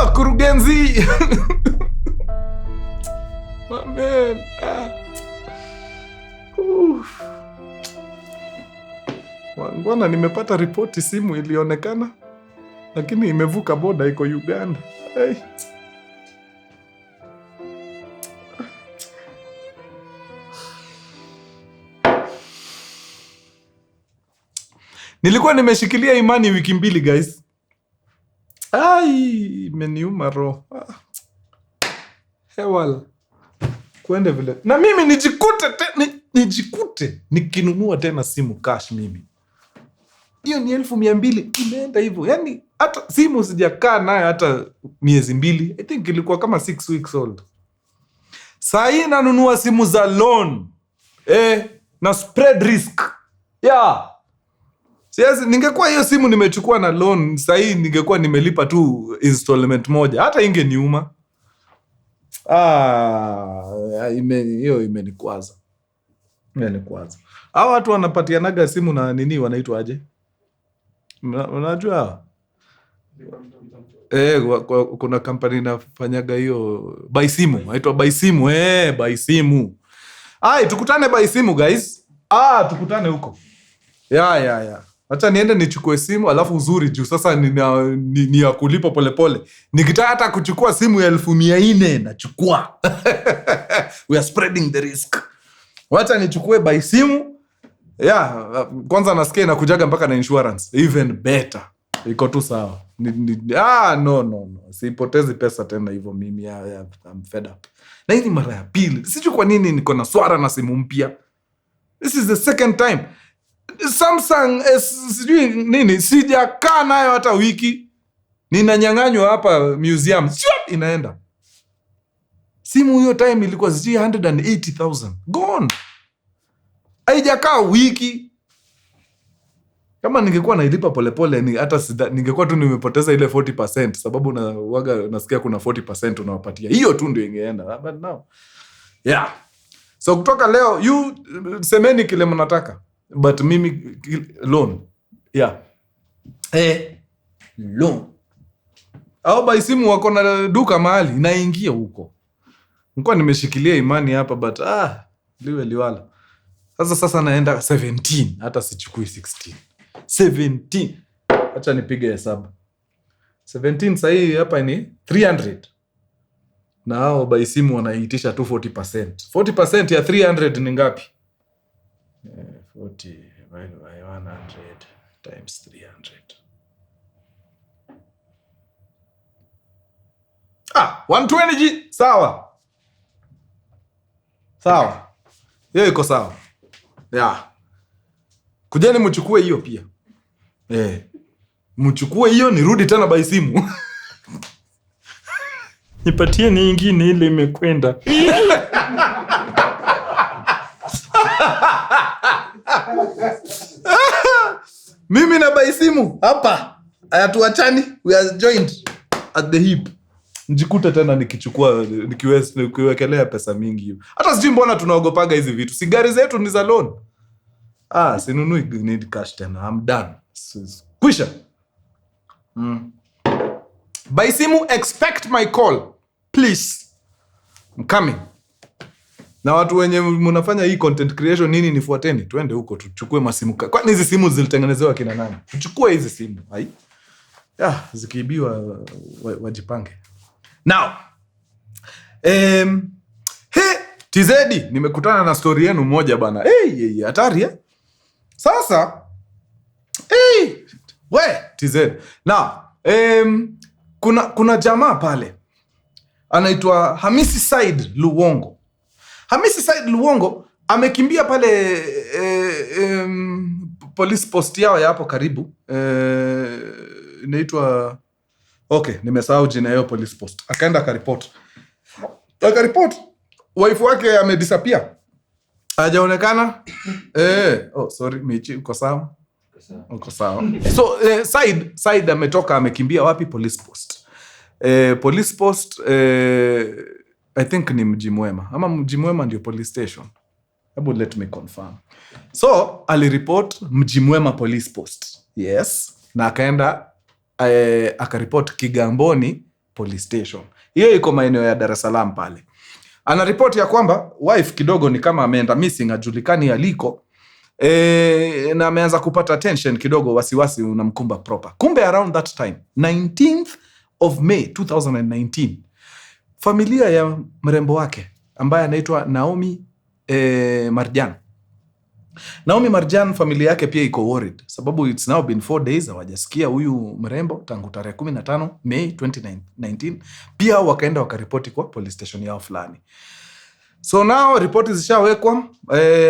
Ya Mkurugenzi. Amen. Mbona nimepata ripoti simu ilionekana, lakini imevuka boda, iko Uganda. Hey. Nilikuwa nimeshikilia imani wiki mbili guys. Imeniuma roho. Hewala. Kwende vile. Na mimi nijikute nikinunua tena simu cash mimi. Hiyo ni 200,000 imeenda hivyo. Yaani hata simu sijakaa nayo hata miezi 2. I think ilikuwa kama 6 weeks old. Saa hii nanunua simu za loan. Na spread risk. Yeah. Siasi, ningekuwa hiyo simu nimechukua na loan, saa hii ningekuwa nimelipa tu installment moja. Hata ingeniuma. Hiyo imenikwaza. Hao watu wanapatianaga simu na nini wanaitwa aje? Unajua? Kuna kampani inafanyaga hiyo buy simu. Inaitwa buy simu. Buy simu. Tukutane buy simu guys. Tukutane huko. Ya. Acha niende nichukue simu, alafu uzuri juu sasa ni ya kulipa polepole. Nikitaka hata kuchukua simu ya 400 nachukua. We are spreading the risk. Wacha nichukue buy simu. Kwanza nasikia inakujaga mpaka na insurance. Even better. Iko tu sawa. No. Sipotezi pesa tena hivyo mimi. I'm fed up. Na hii ni mara ya pili. Sijui kwa nini niko na swara na simu mpya. This is the second time. Samsung sijui nini, sijakaa nayo hata wiki. Ninanyang'anywa hapa museum. Inaenda. Simu hiyo time ilikuwa 180,000. Gone. Haijakaa wiki. Kama ningekuwa nailipa polepole hata ningekuwa tu nimepoteza ile 40%, sababu nasikia kuna 40% unawapatia. Hiyo tu ndio ingeenda. But now. Yeah. So kutoka leo semeni kile mnataka. But mimi loan. Yeah. Loan. Au buy simu wako na duka mahali naingia huko. Nilikuwa nimeshikilia imani hapa but liwala. Sasa naenda 17, hata sichukui 16. 17. Acha nipige hesabu. 17 sahi hapa ni 300. Na hao buy simu wanaitisha tu 40%. 40% ya 300 ni ngapi? 40 divided by 100 times 300. 120G. Sawa. Hiyo iko sawa. Yeah. Kujeni mchukue hiyo pia. Mchukue hiyo nirudi tena buy simu. Nipatie nyingine ile imekwenda. Mimi na buy simu hapa. Hayatuachani. We are joined at the hip. Njikuta tena nikiwekelea pesa mingi hiyo. Hata sijui mbona tunaogopaga hizi vitu. Si gari zetu ni za loan. Sinunui need cash tena. I'm done. Kwisha. Buy simu, expect my call. Please. I'm coming. Na watu wenye mnafanya hii content creation nini, nifuateni. Tuende huko tuchukue masimu. Kwani hizi simu zilitengenezewa kina nani? Tuchukue hizi simu. Zikiibiwa wajipange. Now. TZ, nimekutana na story yenu moja bana. Hatari Sasa. TZ. Now, kuna jamaa pale. Anaitwa Hamisi Said Luwongo. Hamisi Said Luwongo amekimbia pale police post yao ya hapo karibu. Inaitwa nimesahau jina hiyo police post. Akaenda akaripoti. Wife wake amedisappear. Hajaonekana. Sorry, Michi, uko sawa? Uko sawa. So Said ametoka amekimbia wapi? Police post. Police post I think ni Mji Mwema. Ama Mji Mwema ndio police station. Let me confirm. So alireport Mji Mwema police post. Yes. Na akaenda akaripoti Kigamboni police station. Hiyo iko maeneo ya Dar es Salaam pale. Ana report ya kwamba wife kidogo ni kama ameenda missing, hajulikani aliko. Na ameanza kupata tension kidogo, wasiwasi unamkumba proper. Kumbe around that time, 19th of May 2019, familia ya mrembo wake ambaye anaitwa Naomi Marjan. Naomi Marjan, familia yake pia iko worried sababu it's now been 4 days hawajasikia huyu mrembo tangu tarehe 15 May 2019. Pia wakaenda wakaripoti kwa police station yao fulani. So now ripoti zishawekwa,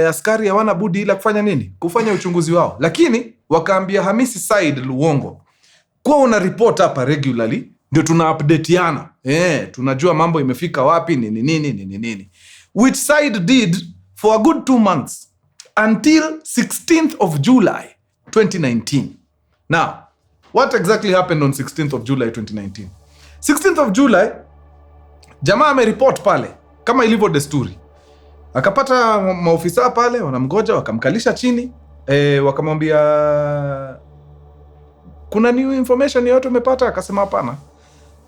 askari hawana budi ila kufanya nini? Kufanya uchunguzi wao. Lakini wakaambia Hamisi side Luwongo, kwa una report hapa regularly ndio tuna updateana. Tunajua mambo imefika wapi nini. Which side did for a good 2 months until 16th of July 2019. Now, what exactly happened on 16th of July 2019? 16th of July, jamaa ameriport pale kama ilivyo desturi. Akapata maofisa pale wanamgoja, wakamkalisha chini, wakamwambia kuna new information yote umepata? Akasema hapana.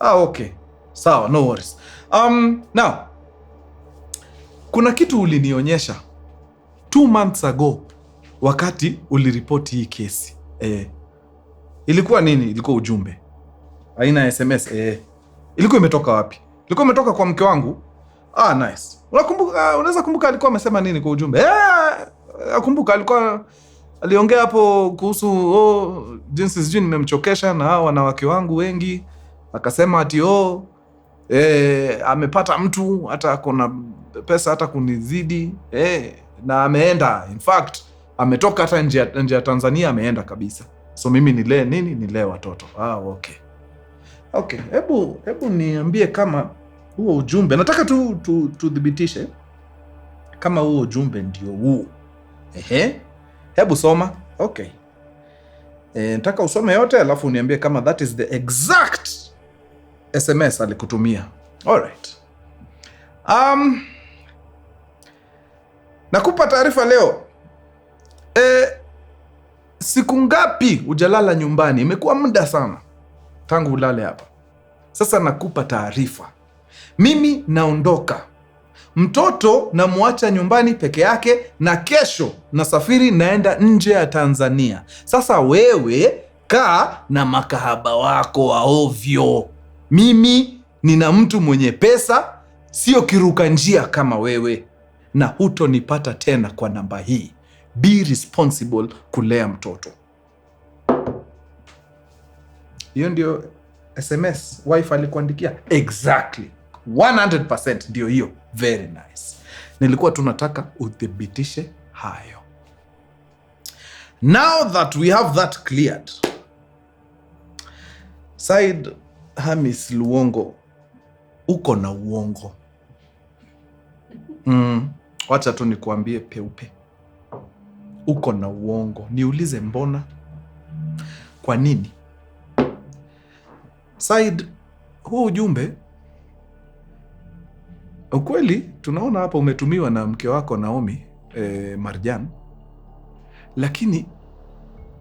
Okay. Sawa, no worries. Now, kuna kitu ulinionyesha 2 months ago wakati uliripoti hii kesi. Ilikuwa nini? Ilikuwa ujumbe aina ya SMS. Ilikuwa imetoka wapi? Ilikuwa imetoka kwa mke wangu. Nice. Unakumbuka, unaweza kumbuka alikuwa amesema nini kwa ujumbe? Nakumbuka alikuwa aliongea hapo kuhusu jinsi sijui nimemchokesha na hao wanawake wangu wengi. Akasema ati amepata mtu hata akona pesa hata kunizidi, na ameenda, in fact ametoka hata nje ya Tanzania, ameenda kabisa. So mimi nilee watoto. Okay, hebu niambie kama huo ujumbe, nataka tudhibitishe kama huo ujumbe ndio huo. Hebu soma. Okay. Nataka usome yote alafu uniambie kama that is the exact SMS alikutumia. All right. Nakupa taarifa leo. Siku ngapi hujalala nyumbani? Imekuwa muda sana tangu ulale hapa. Sasa nakupa taarifa. Mimi naondoka. Mtoto namuacha nyumbani peke yake, na kesho nasafiri naenda nje ya Tanzania. Sasa wewe kaa na makahaba wako wa ovyo. Mimi nina mtu mwenye pesa, sio kiruka njia kama wewe, na hutonipata tena kwa namba hii. Be responsible kulea mtoto. Hiyo ndio SMS wife alikuandikia. Exactly. 100% ndio hiyo. Very nice. Nilikuwa tunataka uthibitishe hayo. Now that we have that cleared, side Hamis Luwongo, uko na uongo. Wacha tu nikuambie peupe. Uko na uongo. Niulize mbona? Kwa nini? Side, huu ujumbe ukweli tunaona hapa umetumiwa na mke wako Naomi Marjan, lakini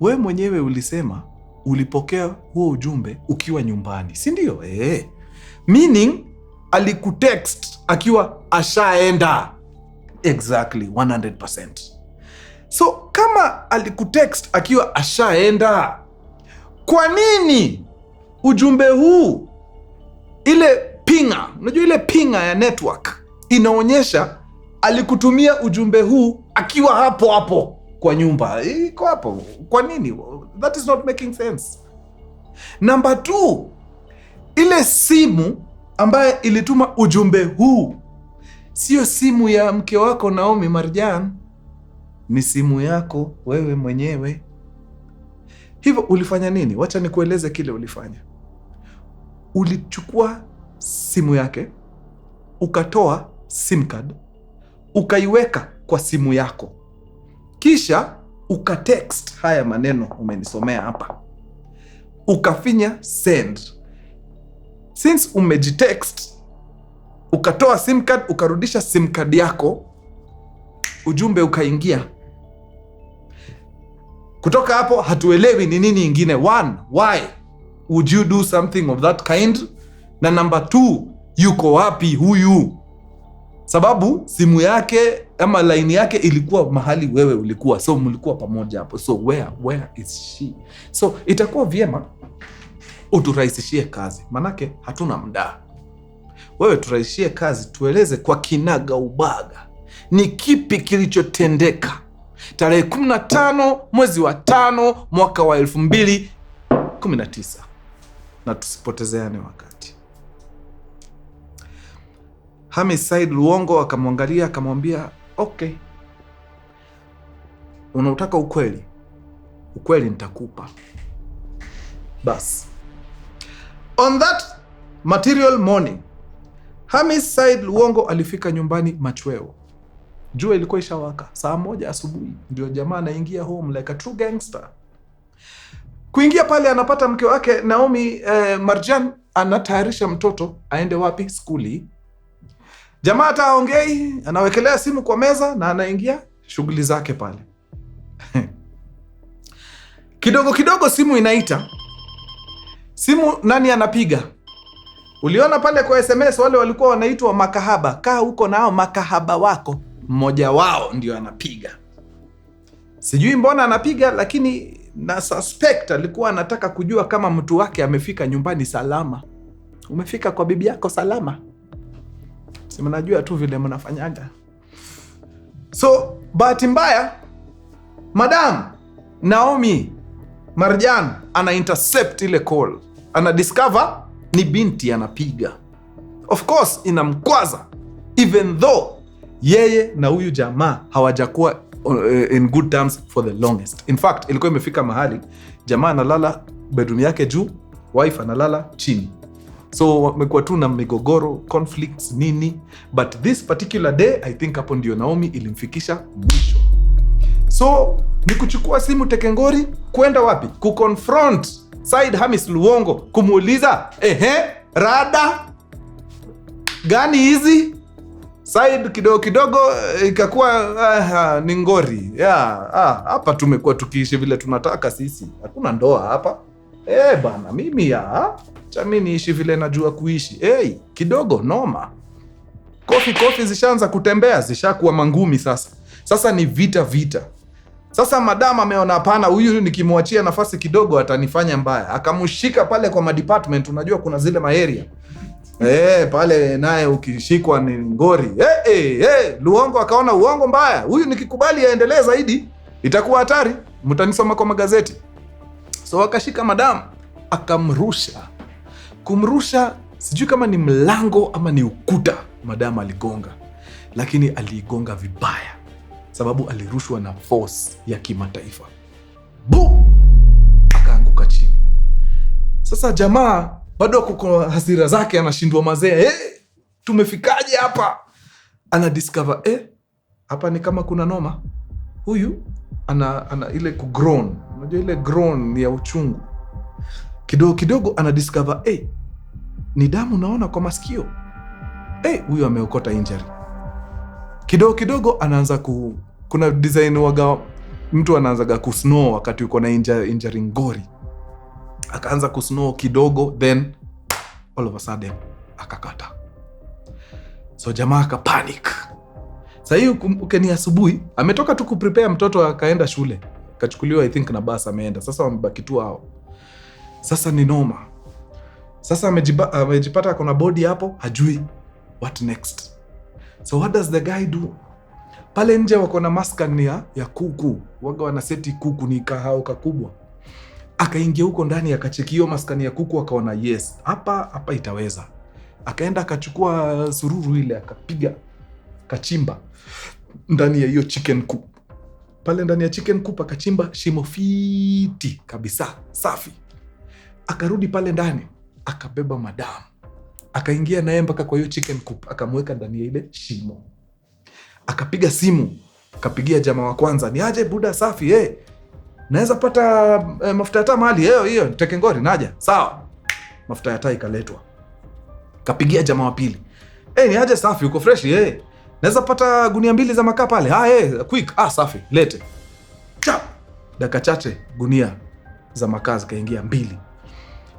we mwenyewe ulisema ulipokea huo ujumbe ukiwa nyumbani, si ndio? Meaning alikutext akiwa ashaenda. Exactly, 100%. So kama alikutext akiwa ashaenda, kwa nini ujumbe huu, ile pinga, unajua ile pinga ya network inaonyesha alikutumia ujumbe huu akiwa hapo kwa nyumba, iko hapo? Kwa nini? That is not making sense. Number 2, ile simu ambaye ilituma ujumbe huu sio simu ya mke wako Naomi Marjan, ni simu yako wewe mwenyewe. Hivyo ulifanya nini? Wacha nikueleze kile ulifanya. Ulichukua simu yake, ukatoa SIM card, ukaiweka kwa simu yako, kisha ukatext haya maneno umenisomea hapa, ukafinya send. Since umejitext, ukatoa SIM card, ukarudisha SIM card yako, ujumbe ukaingia. Kutoka hapo hatuelewi ni nini ingine. 1, why would you do something of that kind? Na number 2, yuko wapi huyu? Sababu simu yake ama line yake ilikuwa mahali wewe ulikuwa, so mlikuwa pamoja hapo. So where is she? So itakuwa vyema uturahisishie kazi, manake hatuna muda. Wewe turahisishie kazi, tueleze kwa kinaga ubaga ni kipi kilichotendeka tarehe 15 mwezi wa 5 mwaka wa 2019, na tusipotezeane wakati. Said Luwongo akamwangalia akamwambia, okay, unautaka ukweli? Ukweli nitakupa. Bas. On that material morning, Said Luwongo alifika nyumbani machweo. Jua ilikuwa ishawaka, saa 1 asubuhi ndio jamaa anaingia home like a true gangster. Kuingia pale anapata mke wake Naomi Marjan anatayarisha mtoto aende wapi? Skuli. Jamaa hata aongei, anawekelea simu kwa meza na anaingia shughuli zake pale. Kidogo kidogo simu inaita. Simu nani anapiga? Uliona pale kwa SMS wale walikuwa wanaitwa makahaba. Kaa huko nao makahaba wako. Mmoja wao ndio anapiga. Sijui mbona anapiga, lakini na suspect alikuwa anataka kujua kama mtu wake amefika nyumbani salama. Umefika kwa bibi yako salama? Si mnajua tu vile mnafanyaga. So bahati mbaya Madam Naomi Marjan ana intercept ile call. Ana discover ni binti anapiga. Of course inamkwaza, even though yeye na huyu jamaa hawajakuwa in good terms for the longest. In fact, ilikuwa imefika mahali jamaa analala bedroom yake juu, wife analala chini. So wamekuwa tu na migogoro, conflicts nini. But this particular day, I think hapo ndio Naomi ilimfikisha mwisho. So ni kuchukua simu tekengori kwenda wapi? Kuconfront Said Luwongo, kumuuliza, rada gani hizi? Said kidogo kidogo ikakuwa ni ngori. Hapa tumekuwa tukiishi vile tunataka sisi. Hakuna ndoa hapa. Bana mimi mimi niishi vile najua kuishi. Kidogo noma. Kofi zishaanza kutembea, zishakuwa mangumi sasa. Sasa ni vita. Sasa madam ameona hapana, huyu nikimwachia nafasi kidogo atanifanya mbaya. Akamshika pale kwa department, unajua kuna zile area. Pale naye ukishikwa ni ngori. Luwongo akaona uongo mbaya. Huyu nikikubali aendelee zaidi itakuwa hatari. Mtanisoma kwa magazeti. So akashika madam, akamrusha. Kumrusha sijui kama ni mlango ama ni ukuta madam aligonga. Lakini aligonga vibaya. Sababu alirushwa na force ya kimataifa. Akaanguka chini. Sasa jamaa bado kuko hasira zake, anashindwa mazee. Tumefikaje hapa? Ana discover hapa ni kama kuna noma. Huyu ana ile kugroan. Unajua ile groan ni ya uchungu. Kidogo kidogo ana discover ni damu naona kwa masikio. Huyu ameokota injury. Kidogo kidogo anaanza kuna design waga mtu anaanzaga kusnow wakati uko na injury ngori. Akaanza kusnow kidogo, then all of a sudden akakata. So jamaa akapanic. Sasa hiyo ukeni asubuhi ametoka tu kuprepare mtoto akaenda shule. Kachukuliwa I think na bus ameenda. Sasa wamebaki tu hao. Sasa ni noma. Sasa amejipata kuna body hapo, hajui what next. So what does the guy do? Pale nje wako na maskani ya kuku. Waga wanaseti kuku ni kahao kakubwa. Akaingia huko ndani akachekio maskani ya kuku, akaona yes, hapa itaweza. Akaenda akachukua sururu ile akapiga kachimba ndani ya hiyo chicken coop. Pale ndani ya chicken coop akachimba shimo fiti kabisa, safi. Akarudi pale ndani, akabeba madam. Akaingia naye mpaka kwa hiyo chicken coop, akamweka ndani ya ile shimo. Akapiga simu, akapigia jamaa wa kwanza, ni aje buda safi, naweza pata mafuta ya taa mahali? Hiyo tekengori naja. Sawa. Mafuta ya taa ikaletwa. Kapigia jamaa wa pili. Ni aje safi, uko fresh? Naweza pata gunia 2 za makaa pale? Quick. Safi, lete. Chap. Dakika chache gunia za makaa zikaingia 2.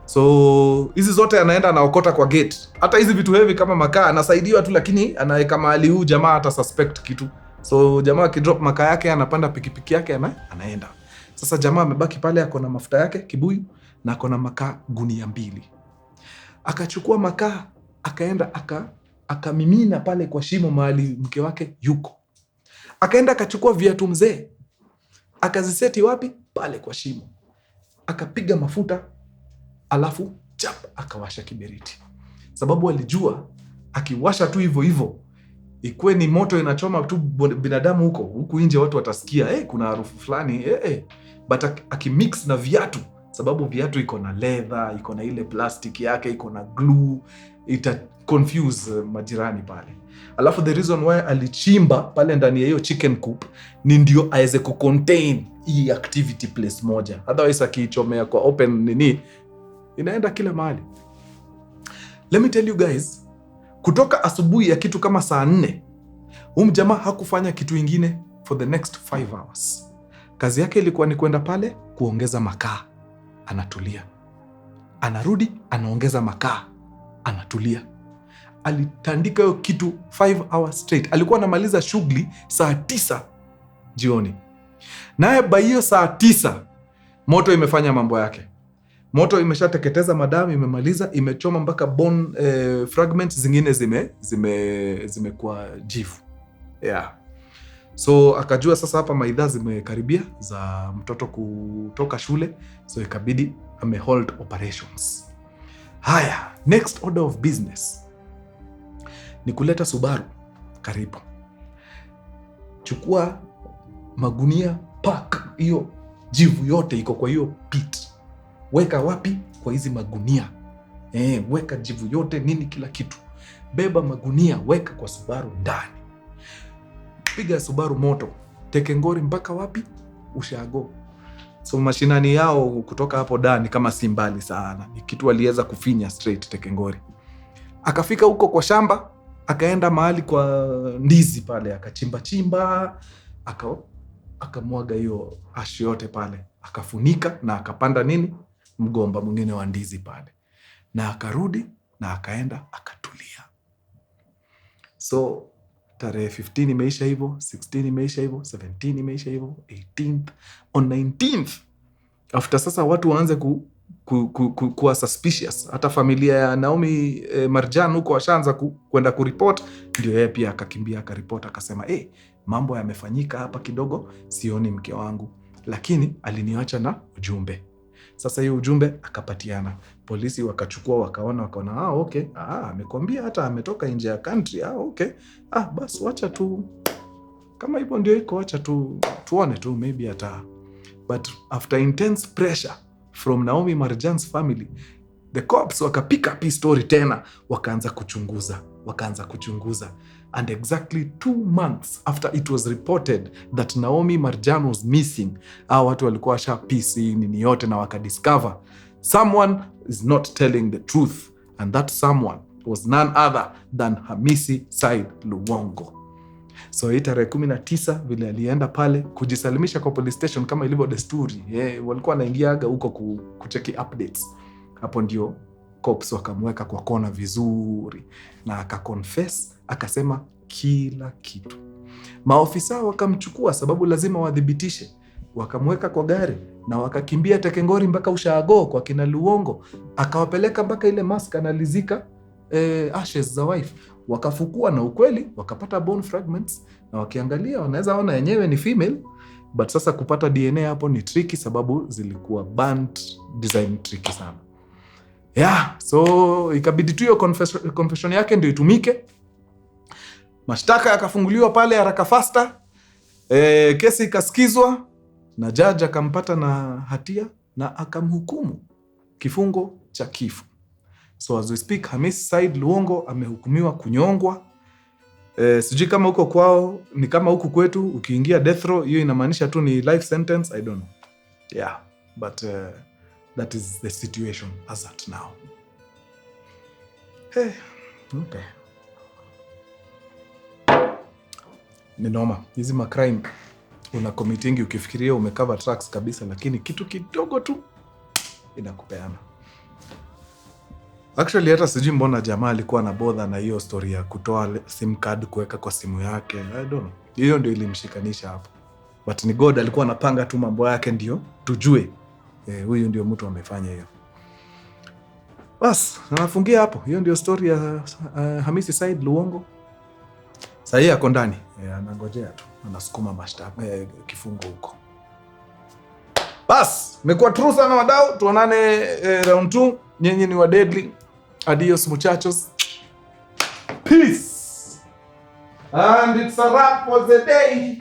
So hizi zote anaenda anaokota kwa gate. Hata hizi vitu heavy kama makaa anasaidiwa tu, lakini anaweka mahali huu jamaa hata suspect kitu. So jamaa akidrop makaa yake anapanda pikipiki yake anaenda. Sasa jamaa amebaki pale, ako na mafuta yake kibuyu na ako na makaa gunia 2. Akachukua makaa akaenda akamimina pale kwa shimo mahali mke wake yuko. Akaenda akachukua viatu mzee akaziseti wapi? Pale kwa shimo. Akapiga mafuta alafu chap akawasha kiberiti, sababu alijua akiwasha tu hivyo ikuwe ni moto inachoma tu binadamu huku nje, watu watasikia kuna harufu fulani but akimix na viatu, sababu viatu iko na leather, iko na ile plastic yake, iko na glue, ita confuse majirani pale. Alafu the reason why alichimba pale ndani ya hiyo chicken coop ni ndio aweze kucontain hii activity place moja, otherwise akiichomea kwa open nini inaenda kila mahali. Let me tell you guys, kutoka asubuhi ya kitu kama saa 4, jamaa hakufanya kitu ingine for the next 5 hours. Kazi yake ilikuwa ni kwenda pale kuongeza makaa, anatulia. Anarudi, anaongeza makaa, anatulia. Alitandika hiyo kitu 5 hours straight. Alikuwa anamaliza shughuli saa 9 jioni. Naye by hiyo saa 9, moto imefanya mambo yake. Moto imeshateketeza madamu, imemaliza, imechoma mpaka bone fragments zingine zimekuwa jivu. Yeah. So akajua sasa hapa maidha zimekaribia za mtoto kutoka shule, so ikabidi amehold operations. Haya, next order of business ni kuleta Subaru karibu. Chukua magunia, pack hiyo jivu yote iko kwa hiyo pit. Weka wapi? Kwa hizi magunia. Weka jivu yote nini kila kitu. Beba magunia, weka kwa Subaru ndani. Piga Subaru moto. Tekengori mpaka wapi? Ushago. So mashinani yao kutoka hapo ndani kama si mbali sana. Ni kitu aliweza kufinya straight Tekengori. Akafika huko kwa shamba, akaenda mahali kwa ndizi pale, akachimba, akamwaga hiyo ash yote pale, akafunika na akapanda nini? Mgomba mwingine wa ndizi pale. Na akarudi na akaenda akatulia. So tarehe 15 imeisha hivyo, 16 imeisha hivyo, 17 imeisha hivyo, 18th, on 19th after sasa watu waanze kuwa suspicious. Hata familia ya Naomi Marjan huko washaanza kwenda kuripoti, ndio yeye pia akakimbia akaripoti, akasema mambo yamefanyika hapa kidogo, sioni mke wangu, lakini aliniacha na ujumbe. Sasa hiyo ujumbe akapatiana. Polisi wakachukua, wakaona okay, amekwambia hata ametoka nje ya country, okay. Basi wacha tu kama hivyo ndio iko, wacha tu tuone tu maybe hata. But after intense pressure from Naomi Marjan's family, the cops wakapick up his story tena, wakaanza kuchunguza. And exactly 2 months after it was reported that Naomi Marjan was missing, watu walikuwa washa PC nini yote na wakadiscover someone is not telling the truth, and that someone was none other than Hamisi Said Luwongo. So tarehe 19 vile alienda pale kujisalimisha kwa police station kama ilivyo desturi, walikuwa wanaingiaga huko kucheki updates. Hapo ndio cops wakamweka kwa kona vizuri na akaconfess, akasema kila kitu. Maofisa wakamchukua sababu lazima wadhibitishe, wakamweka kwa gari na wakakimbia Tekengori mpaka Ushago kwa kina Luwongo, akawapeleka mpaka ile mask analizika ashes za wife, wakafukua na ukweli wakapata bone fragments, na wakiangalia wanaweza ona yenyewe ni female, but sasa kupata DNA hapo ni tricky sababu zilikuwa burnt design tricky sana. So ikabidi tu hiyo confession yake ndio itumike. Mashtaka yakafunguliwa pale haraka faster. Kesi ikasikizwa na judge akampata na hatia na akamhukumu kifungo cha kifo. So as we speak, Hamisi Said Luwongo amehukumiwa kunyongwa. Sijui kama huko kwao ni kama huku kwetu ukiingia death row hiyo inamaanisha tu ni life sentence, I don't know. But that is the situation as at now. Okay. Ni noma. Hizi macrime una committing ukifikiria umecover tracks kabisa, lakini kitu kidogo tu inakupeana. Actually hata sijui mbona jamaa alikuwa na bother na hiyo story ya kutoa sim card kuweka kwa simu yake. I don't know. Hiyo ndio ilimshikanisha hapo. But ni God alikuwa anapanga tu mambo yake ndio tujue. Huyu ndio mtu amefanya hiyo. Bas, nafungia hapo. Hiyo ndio story ya Hamisi Said Luwongo. Sasa yeye ako ndani. Anangojea tu. Anasukuma mashtaka kifungo huko. Bas, imekuwa true sana wadau. Tuonane round 2. Nyenye ni wa deadly. Adios muchachos. Peace. And it's a wrap for the day.